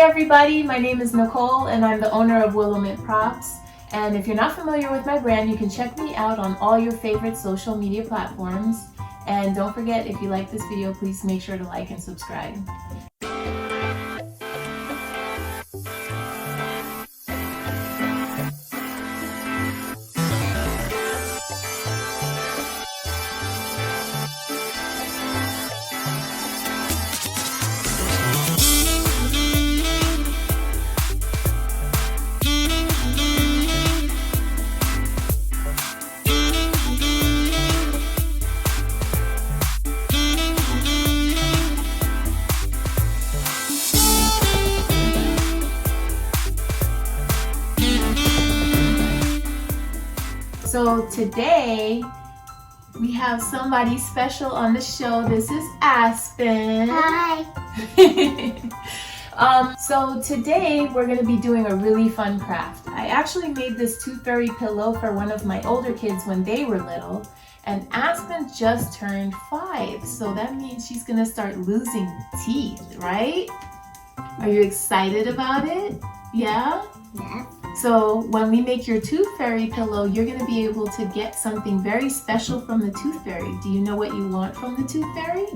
everybody, my name is Nicole and I'm the owner of Willow Props. And if you're not familiar with my brand, you can check me out on all your favorite social media platforms. And don't forget, if you like this video, please make sure to like and subscribe. So today we have somebody special on the show. This is Aspen. Hi. So today we're going to be doing a really fun craft. I actually made this tooth fairy pillow for one of my older kids when they were little, and Aspen just turned 5, so that means she's going to start losing teeth, right? Are you excited about it? Yeah? Yeah. So when we make your tooth fairy pillow, you're going to be able to get something very special from the tooth fairy. Do you know what you want from the tooth fairy?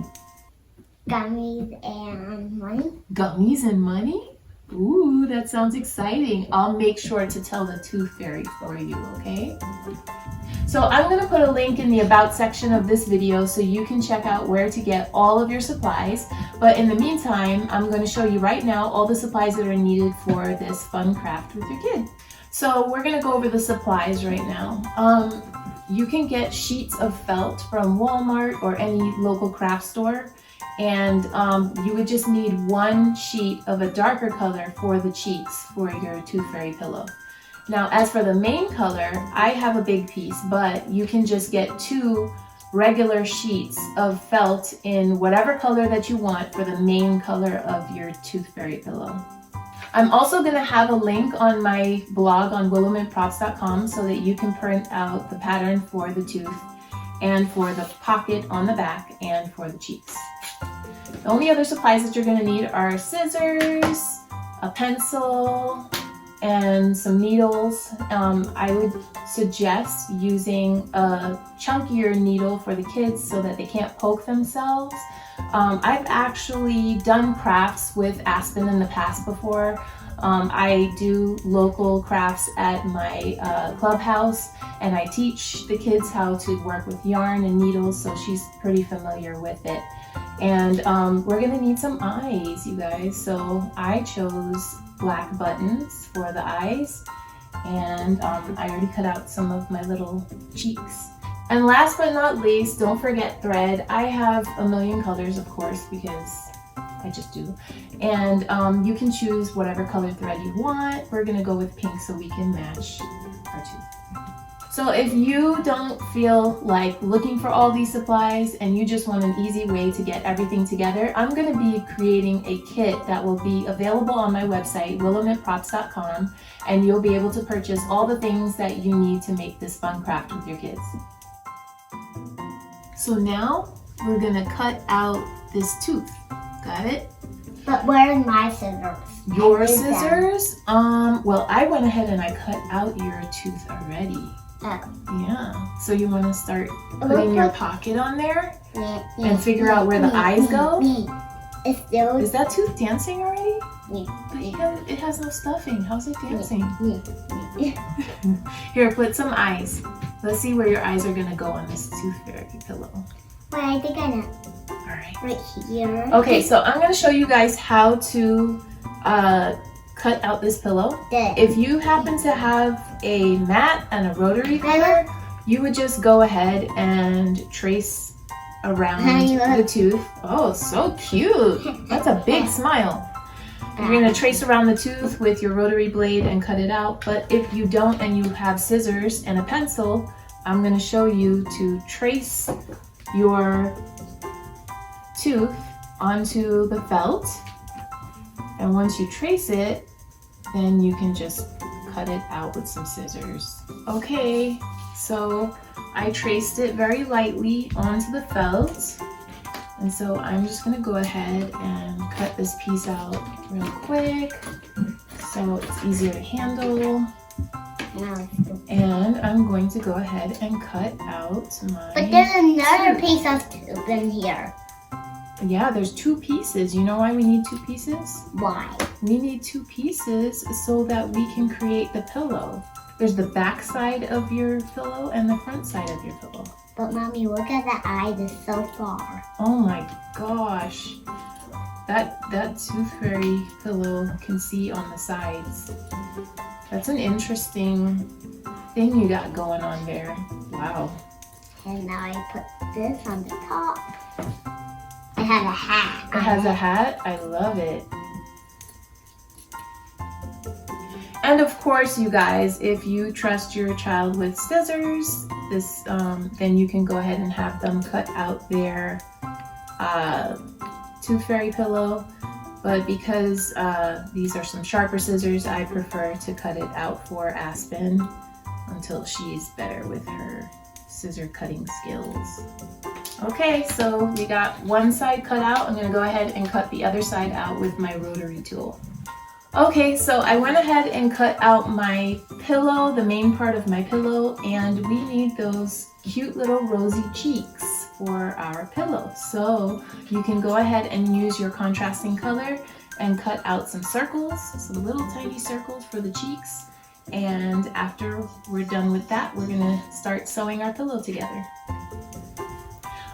Gummies and money. Gummies and money? Ooh, that sounds exciting. I'll make sure to tell the tooth fairy for you, okay? So I'm going to put a link in the about section of this video so you can check out where to get all of your supplies. But in the meantime, I'm going to show you right now all the supplies that are needed for this fun craft with your kid. So we're going to go over the supplies right now. You can get sheets of felt from Walmart or any local craft store. And you would just need one sheet of a darker color for the cheeks for your tooth fairy pillow. Now, as for the main color, I have a big piece, but you can just get 2 regular sheets of felt in whatever color that you want for the main color of your tooth fairy pillow. I'm also going to have a link on my blog on willowmintprops.com so that you can print out the pattern for the tooth and for the pocket on the back and for the cheeks. The only other supplies that you're going to need are scissors, a pencil, and some needles. I would suggest using a chunkier needle for the kids so that they can't poke themselves. I've actually done crafts with Aspen in the past before. I do local crafts at my clubhouse, and I teach the kids how to work with yarn and needles, so she's pretty familiar with it. And we're gonna need some eyes, you guys. So I chose black buttons for the eyes, and I already cut out some of my little cheeks. And last but not least, don't forget thread. I have a million colors, of course, because I just do. And you can choose whatever color thread you want. We're gonna go with pink so we can match our tooth. So if you don't feel like looking for all these supplies and you just want an easy way to get everything together, I'm going to be creating a kit that will be available on my website, willowmintprops.com, and you'll be able to purchase all the things that you need to make this fun craft with your kids. So now we're going to cut out this tooth. Got it? But where are my scissors? Your scissors? Well, I went ahead and I cut out your tooth already. Oh. Yeah. So you want to start putting your pocket on there and figure Yeah. out where the eyes go? It's still. Is that tooth dancing already? Yeah. But it has no stuffing. How's it dancing? Yeah. Here, put some eyes. Let's see where your eyes are going to go on this tooth fairy pillow. Wait, I think I know. All right. Right here. Okay, so I'm going to show you guys how to cut out this pillow. There. If you happen to have a mat and a rotary cutter, you would just go ahead and trace around the tooth. Oh, so cute. That's a big smile. You're going to trace around the tooth with your rotary blade and cut it out. But if you don't and you have scissors and a pencil, I'm going to show you to trace your tooth onto the felt. And once you trace it, then you can just cut it out with some scissors. Okay, so I traced it very lightly onto the felt. And so I'm just gonna go ahead and cut this piece out real quick so it's easier to handle. And I'm going to go ahead and cut out my But there's another tube. piece of tube in here. Yeah, there's 2 pieces. You know why we need 2 pieces? Why? We need 2 pieces so that we can create the pillow. There's the back side of your pillow and the front side of your pillow. But Mommy, look at the eyes, it's so far. Oh my gosh. That tooth fairy pillow can see on the sides. That's an interesting thing you got going on there. Wow. And now I put this on the top. It has a hat. It has a hat? I love it. And of course, you guys, if you trust your child with scissors, then you can go ahead and have them cut out their tooth fairy pillow. But because these are some sharper scissors, I prefer to cut it out for Aspen until she's better with her scissor cutting skills. Okay, so we got one side cut out. I'm gonna go ahead and cut the other side out with my rotary tool. Okay, so I went ahead and cut out my pillow, the main part of my pillow, and we need those cute little rosy cheeks for our pillow. So you can go ahead and use your contrasting color and cut out some circles, some little tiny circles for the cheeks. And after we're done with that, we're gonna start sewing our pillow together.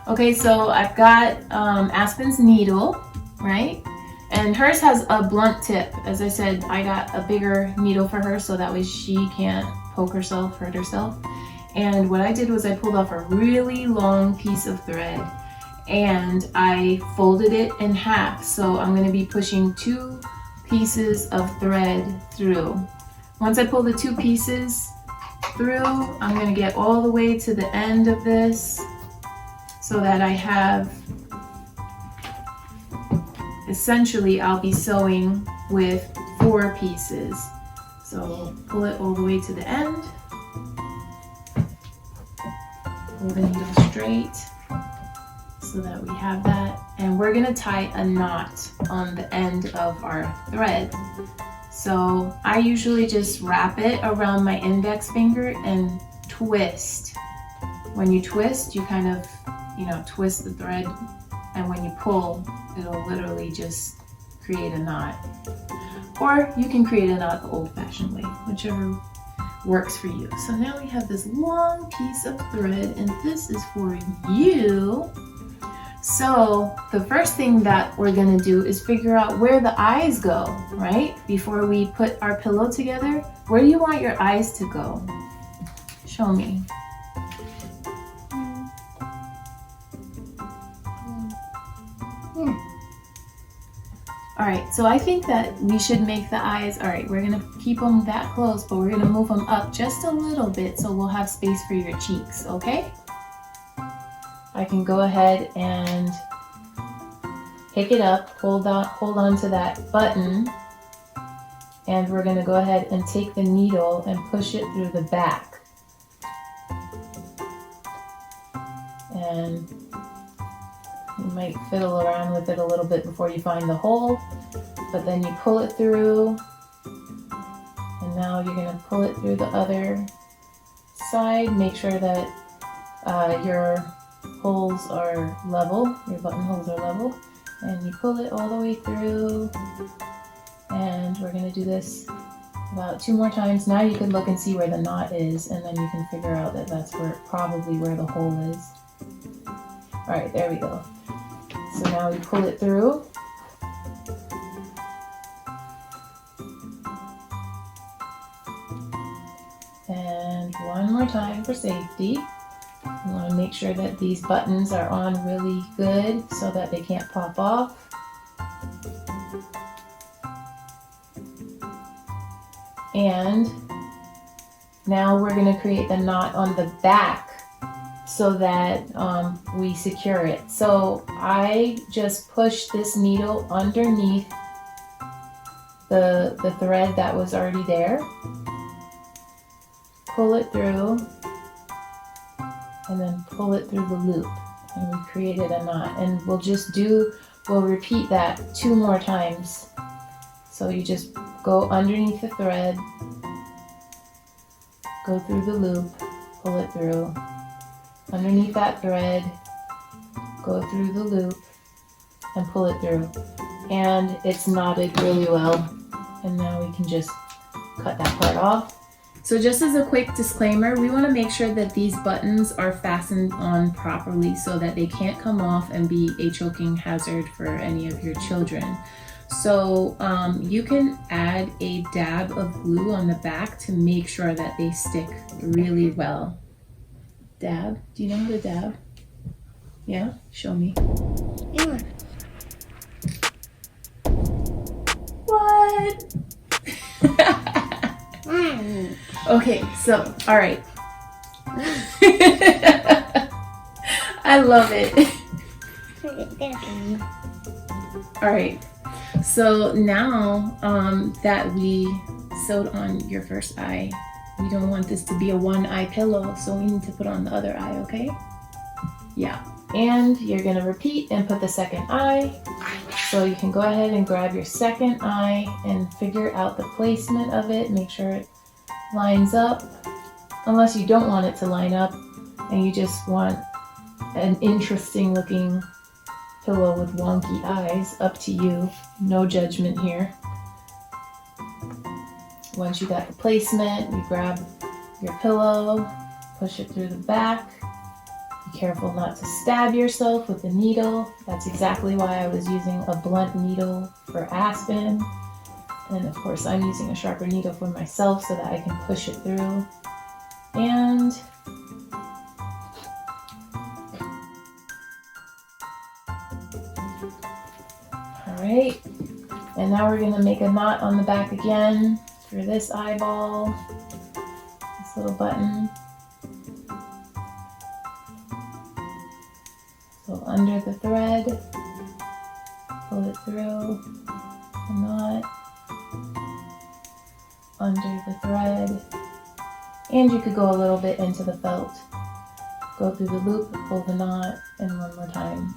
Okay, so I've got Aspen's needle, right? And hers has a blunt tip. As I said, I got a bigger needle for her so that way she can't poke herself, hurt herself. And what I did was I pulled off a really long piece of thread and I folded it in half. So I'm gonna be pushing 2 pieces of thread through. Once I pull the 2 pieces through, I'm gonna get all the way to the end of this so that I have, essentially I'll be sewing with 4 pieces. So pull it all the way to the end. Pull the needle straight so that we have that. And we're gonna tie a knot on the end of our thread. So I usually just wrap it around my index finger and twist. When you twist, you kind of, twist the thread, and when you pull, it'll literally just create a knot. Or you can create a knot the old-fashioned way, whichever works for you. So now we have this long piece of thread, and this is for you. So the first thing that we're gonna do is figure out where the eyes go, right? Before we put our pillow together, where do you want your eyes to go? Show me. All right, so I think that we should make the eyes, all right, we're gonna keep them that close, but we're gonna move them up just a little bit so we'll have space for your cheeks, okay? I can go ahead and pick it up, hold on to that button, and we're gonna go ahead and take the needle and push it through the back. And you might fiddle around with it a little bit before you find the hole, but then you pull it through, and now you're gonna pull it through the other side. Make sure that your holes are level, your button holes are level, and you pull it all the way through. And we're gonna do this about 2 more times. Now you can look and see where the knot is, and then you can figure out that that's probably where the hole is. All right, there we go. So now we pull it through. And one more time for safety. You want to make sure that these buttons are on really good so that they can't pop off. And now we're going to create the knot on the back so that we secure it. So I just push this needle underneath the thread that was already there, pull it through, and then pull it through the loop. And we created a knot, and we'll repeat that 2 more times. So you just go underneath the thread, go through the loop, pull it through, underneath that thread, go through the loop, and pull it through. And it's knotted really well. And now we can just cut that part off. So just as a quick disclaimer, we want to make sure that these buttons are fastened on properly so that they can't come off and be a choking hazard for any of your children. So you can add a dab of glue on the back to make sure that they stick really well. Dab? Do you know how to dab? Yeah? Show me. Yeah. What? Okay, so, all right. I love it. All right, so now that we sewed on your first eye, we don't want this to be a one eye pillow, so we need to put on the other eye, okay? Yeah, and you're gonna repeat and put the second eye. So you can go ahead and grab your second eye and figure out the placement of it. Make sure it lines up, unless you don't want it to line up and you just want an interesting looking pillow with wonky eyes. Up to you, no judgment here. Once you got the placement, you grab your pillow, push it through the back. Be careful not to stab yourself with the needle. That's exactly why I was using a blunt needle for Aspen. And of course I'm using a sharper needle for myself so that I can push it through. And alright, and now we're going to make a knot on the back again for this eyeball, this little button. So under the thread, pull it through, a knot, under the thread, and you could go a little bit into the felt. Go through the loop, pull the knot, and one more time,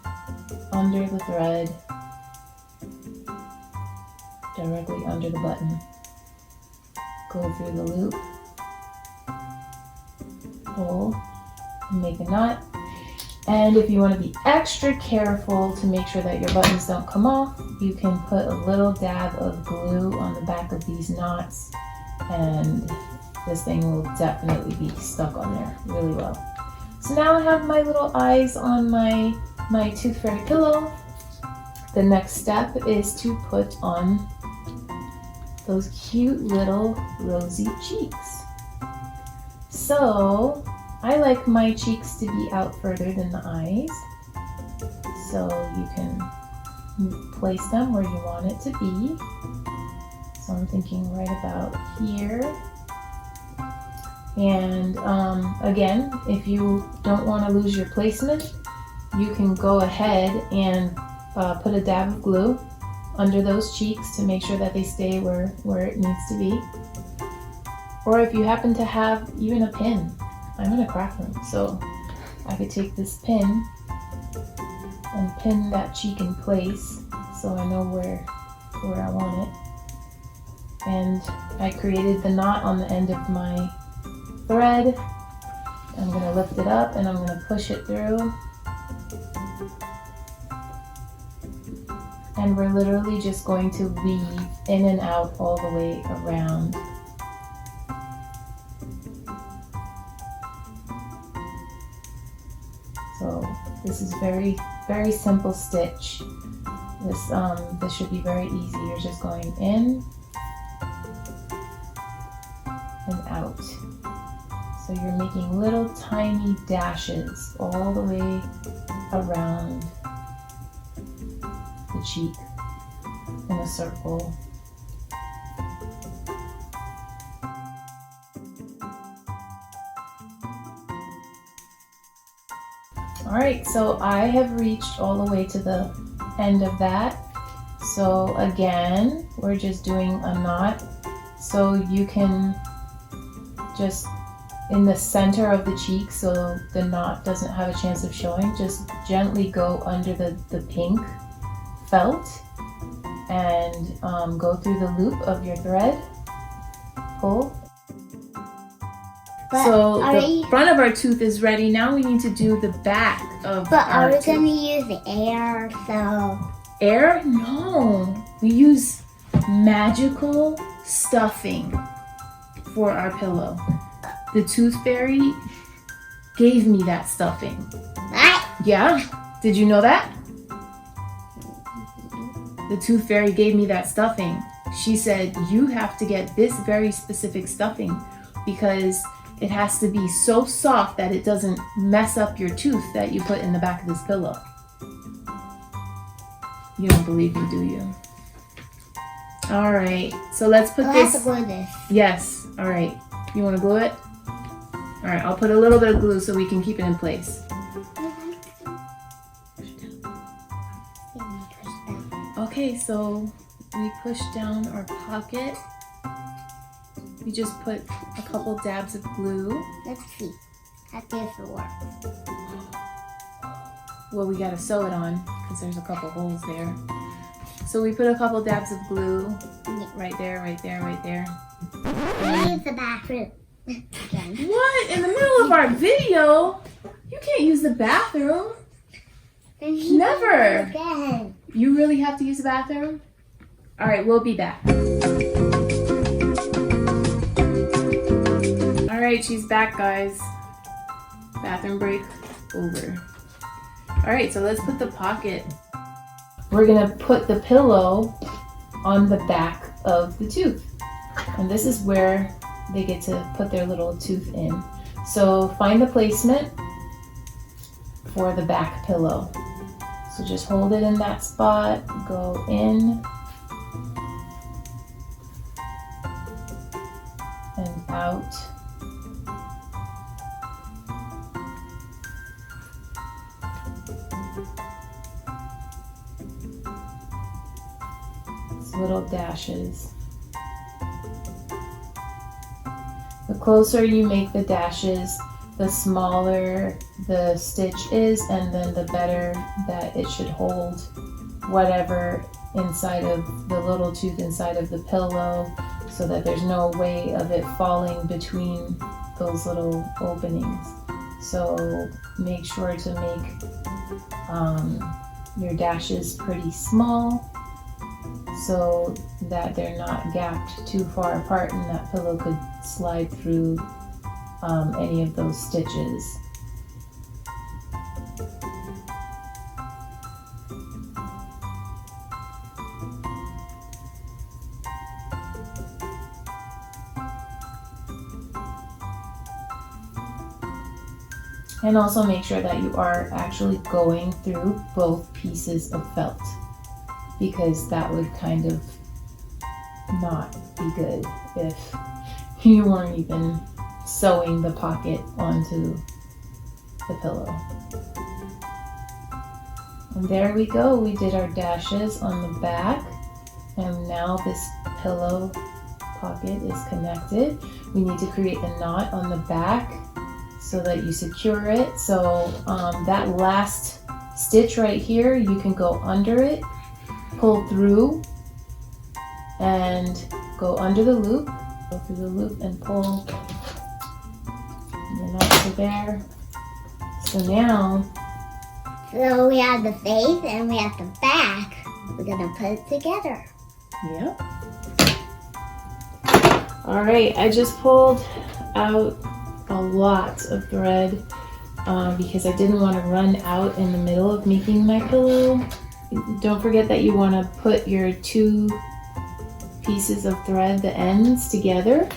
under the thread, directly under the button. Go through the loop, pull, and make a knot. And if you want to be extra careful to make sure that your buttons don't come off, you can put a little dab of glue on the back of these knots, and this thing will definitely be stuck on there really well. So now I have my little eyes on my Tooth Fairy pillow. The next step is to put on those cute little rosy cheeks. So I like my cheeks to be out further than the eyes, so you can place them where you want it to be. So I'm thinking right about here. And again, if you don't want to lose your placement, you can go ahead and put a dab of glue under those cheeks to make sure that they stay where it needs to be. Or if you happen to have even a pin, I'm gonna crack them, so I could take this pin and pin that cheek in place so I know where I want it. And I created the knot on the end of my thread. I'm gonna lift it up and I'm gonna push it through. And we're literally just going to weave in and out all the way around. So this is very, very simple stitch. This should be very easy. You're just going in and out. So you're making little tiny dashes all the way around the cheek in a circle. Alright, so I have reached all the way to the end of that. So again, we're just doing a knot. So you can just in the center of the cheek so the knot doesn't have a chance of showing. Just gently go under the pink felt and go through the loop of your thread. Pull. But So the front of our tooth is ready. Now we need to do the back of But our are we tooth. going to use the air? So Air? No. We use magical stuffing for our pillow. The tooth fairy gave me that stuffing. what? Yeah? Did you know that? The tooth fairy gave me that stuffing. She said, you have to get this very specific stuffing because it has to be so soft that it doesn't mess up your tooth that you put in the back of this pillow. You don't believe me, do you? All right, so let's put We'll this. have to glue this. Yes, all right. You want to glue it? All right, I'll put a little bit of glue so we can keep it in place. Okay, so we push down our pocket. We just put a couple dabs of glue. Let's see. How this will work. Well, we gotta sew it on because there's a couple holes there. So we put a couple dabs of glue right there, right there, right there. We'll use the bathroom. Again. What? In the middle of our video? You can't use the bathroom. Never. Again. You really have to use the bathroom? All right, we'll be back. All right, she's back, guys. Bathroom break over. All right, so let's put the pocket. We're gonna put the pillow on the back of the tooth. And this is where they get to put their little tooth in. So find the placement for the back pillow. So just hold it in that spot, go in and out. It's little dashes. The closer you make the dashes, the smaller the stitch is, and then the better that it should hold whatever inside of the little tooth inside of the pillow, so that there's no way of it falling between those little openings. So make sure to make your dashes pretty small so that they're not gapped too far apart and that pillow could slide through any of those stitches. And also make sure that you are actually going through both pieces of felt, because that would kind of not be good if you weren't even sewing the pocket onto the pillow. And there we go, we did our dashes on the back, and now this pillow pocket is connected. We need to create the knot on the back so that you secure it. So that last stitch right here, you can go under it, pull through, and go under the loop, go through the loop and pull. And the knots are there. So now, So we have the face and we have the back. We're gonna put it together. yep. All right, I just pulled out a lot of thread because I didn't want to run out in the middle of making my pillow. Don't forget that you want to put your two pieces of thread, the ends, together.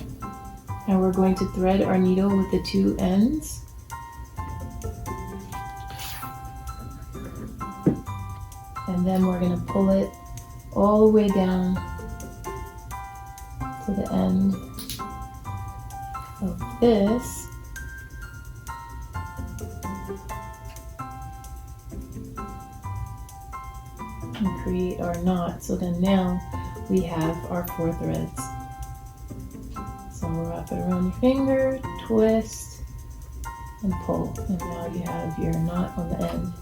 And we're going to thread our needle with the two ends. And then we're going to pull it all the way down to the end of this. And create our knot. So then now we have our 4 threads. So wrap it around your finger, twist, and pull. And now you have your knot on the end.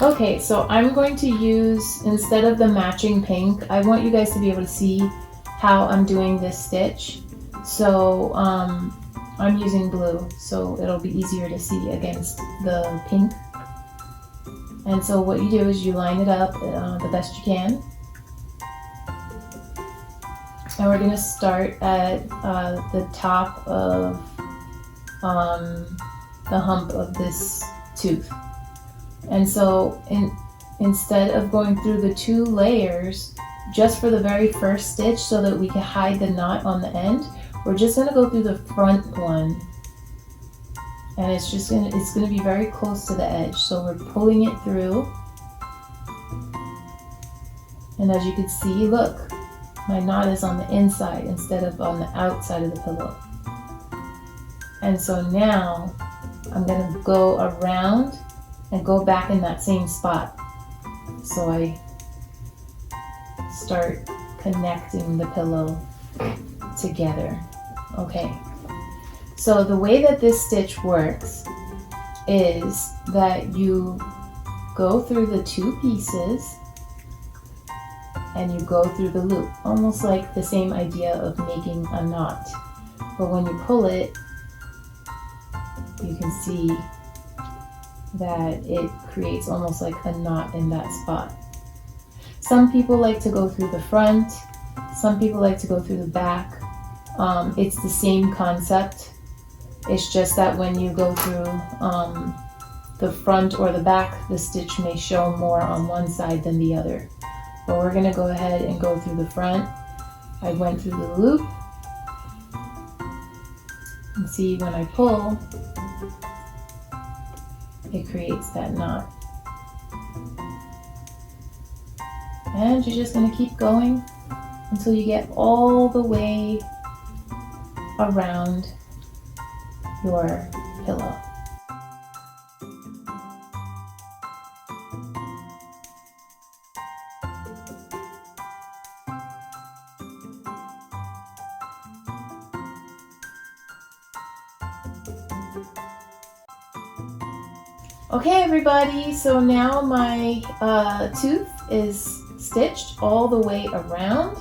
Okay, so I'm going to use, instead of the matching pink, I want you guys to be able to see how I'm doing this stitch. So I'm using blue, so it'll be easier to see against the pink. And so what you do is you line it up the best you can. And we're going to start at the top of the hump of this tooth. And so instead of going through the 2 layers, just for the very first stitch so that we can hide the knot on the end, we're just going to go through the front one. And it's going to be very close to the edge. So we're pulling it through. And as you can see, look, my knot is on the inside instead of on the outside of the pillow. And so now I'm going to go around and go back in that same spot. So I start connecting the pillow together. Okay, so the way that this stitch works is that you go through the 2 pieces and you go through the loop, almost like the same idea of making a knot. But when you pull it, you can see that it creates almost like a knot in that spot. Some people like to go through the front, some people like to go through the back. It's the same concept. It's just that when you go through the front or the back, the stitch may show more on one side than the other. But we're going to go ahead and go through the front. I went through the loop. And see, when I pull, it creates that knot. And you're just going to keep going until you get all the way around your pillow. Okay everybody, so now my tooth is stitched all the way around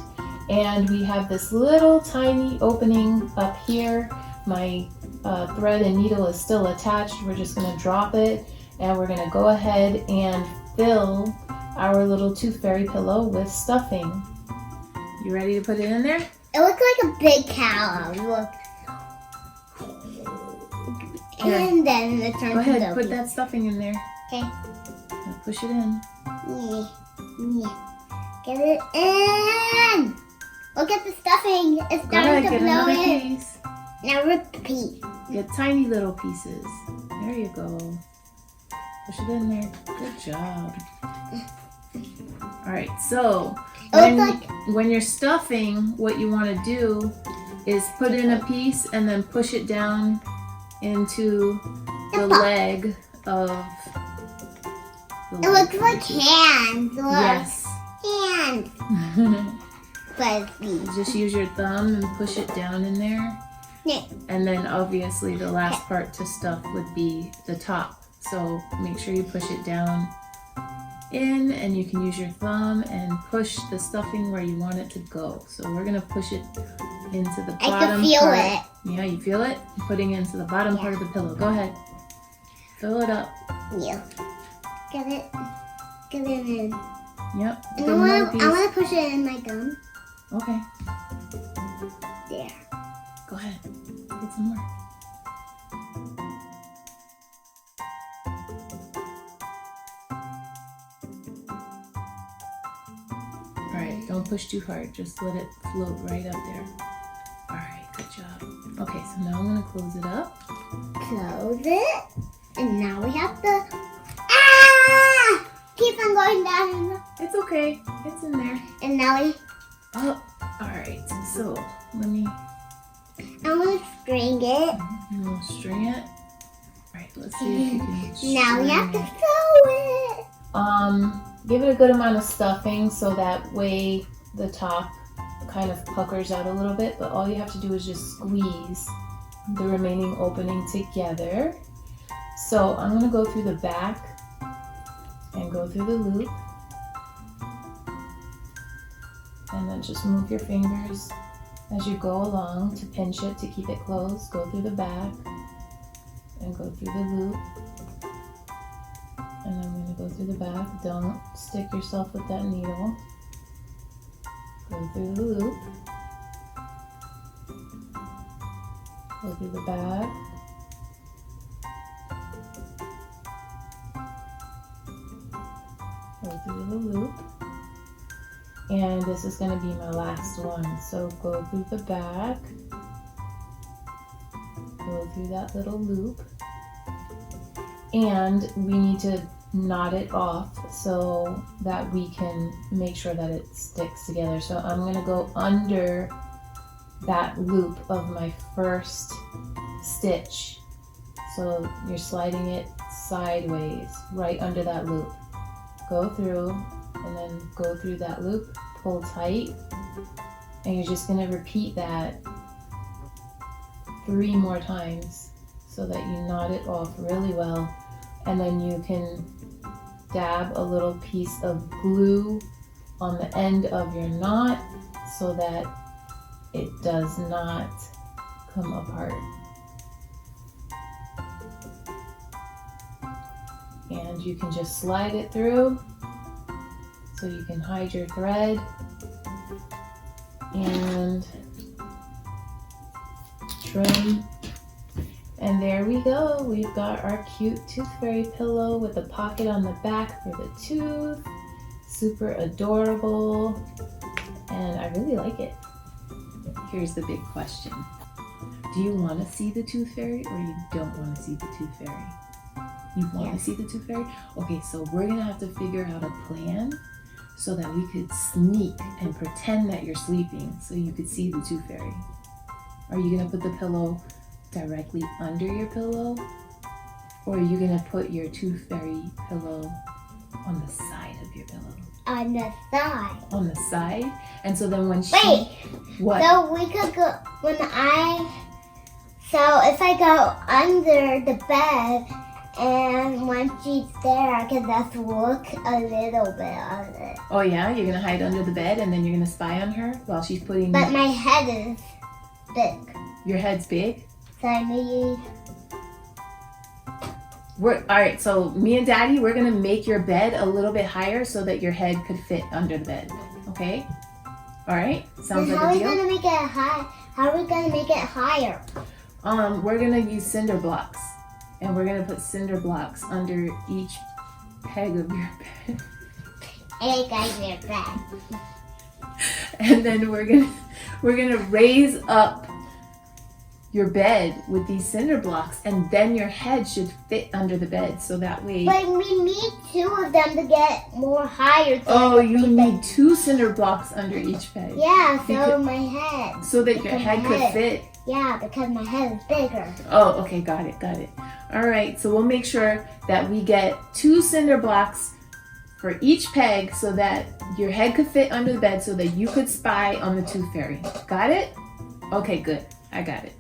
and we have this little tiny opening up here. My thread and needle is still attached. We're just going to drop it and we're going to go ahead and fill our little tooth fairy pillow with stuffing. You ready to put it in there? It looks like a big cow. Look. And then it turns Go ahead, into put that stuffing in there. Okay. Now push it in. Get it in. Look at the stuffing. It's starting to blow in. Piece. Now repeat. Get tiny little pieces. There you go. Push it in there. Good job. All right, so when you're stuffing, what you want to do is put in a piece and then push it down into the leg of the It looks like hands. Look. Yes. Hands. But just use your thumb and push it down in there. Yeah. And then obviously the last part to stuff would be the top. So make sure you push it down in and you can use your thumb and push the stuffing where you want it to go. So we're gonna push it into the bottom part. I can feel it. Yeah, you feel it? Putting it into the bottom part of the pillow. Go ahead. Fill it up. Yeah. Get it in. Yep. And I want to push it in my gum. Okay. There. Go ahead. Get some more. Alright, don't push too hard. Just let it float right up there. Alright, good job. Okay, so now I'm going to close it up. Close it. And now we have to... Ah! Keep on going down. It's okay. It's in there. And now we... Oh, alright. So, let me... I'm going to string it. And we'll string it. Alright, Let's see if you can. Now we have to string sew it. it. Give it a good amount of stuffing so that way the top kind of puckers out a little bit, but all you have to do is just squeeze the remaining opening together. So I'm gonna go through the back and go through the loop. And then just move your fingers as you go along to pinch it to keep it closed. Go through the back and go through the loop. And I'm going to go through the back. Don't stick yourself with that needle. Go through the loop. Go through the back. Go through the loop. And this is going to be my last one. So go through the back. Go through that little loop. And we need to knot it off so that we can make sure that it sticks together. So I'm going to go under that loop of my first stitch. So you're sliding it sideways right under that loop. Go through and then go through that loop, pull tight, and you're just going to repeat that 3 more times so that you knot it off really well. And then you can dab a little piece of glue on the end of your knot so that it does not come apart. And you can just slide it through so you can hide your thread and trim. And there we go. We've got our cute tooth fairy pillow with a pocket on the back for the tooth. Super adorable. And I really like it. Here's the big question. Do you want to see the tooth fairy or you don't want to see the tooth fairy? You want to see the tooth fairy? Okay, so we're going to have to figure out a plan so that we could sneak and pretend that you're sleeping so you could see the tooth fairy. Are you going to put the pillow directly under your pillow, or are you gonna put your tooth fairy pillow on the side of your pillow? On the side. On the side? And so then when she... Wait. What? So we could go, so if I go under the bed and when she's there, I can just look a little bit of it. Oh yeah? You're gonna hide under the bed and then you're gonna spy on her while she's putting... But my head is big. Your head's big? So I need... Alright, so me and Daddy, we're gonna make your bed a little bit higher so that your head could fit under the bed. Okay? Alright? Sounds like a deal? How are we gonna make it high? How are we gonna make it higher? We're gonna use cinder blocks. And we're gonna put cinder blocks under each peg of your bed. Hey guys, we're back. And then we're gonna raise up your bed with these cinder blocks, and then your head should fit under the bed, so that way... But we need 2 of them to get more higher. Oh, you need 2 cinder blocks under each peg. Yeah, so my head. So that your head could fit. Yeah, because my head is bigger. Oh, okay, got it. All right, so we'll make sure that we get 2 cinder blocks for each peg so that your head could fit under the bed so that you could spy on the tooth fairy. Got it? Okay, good. I got it.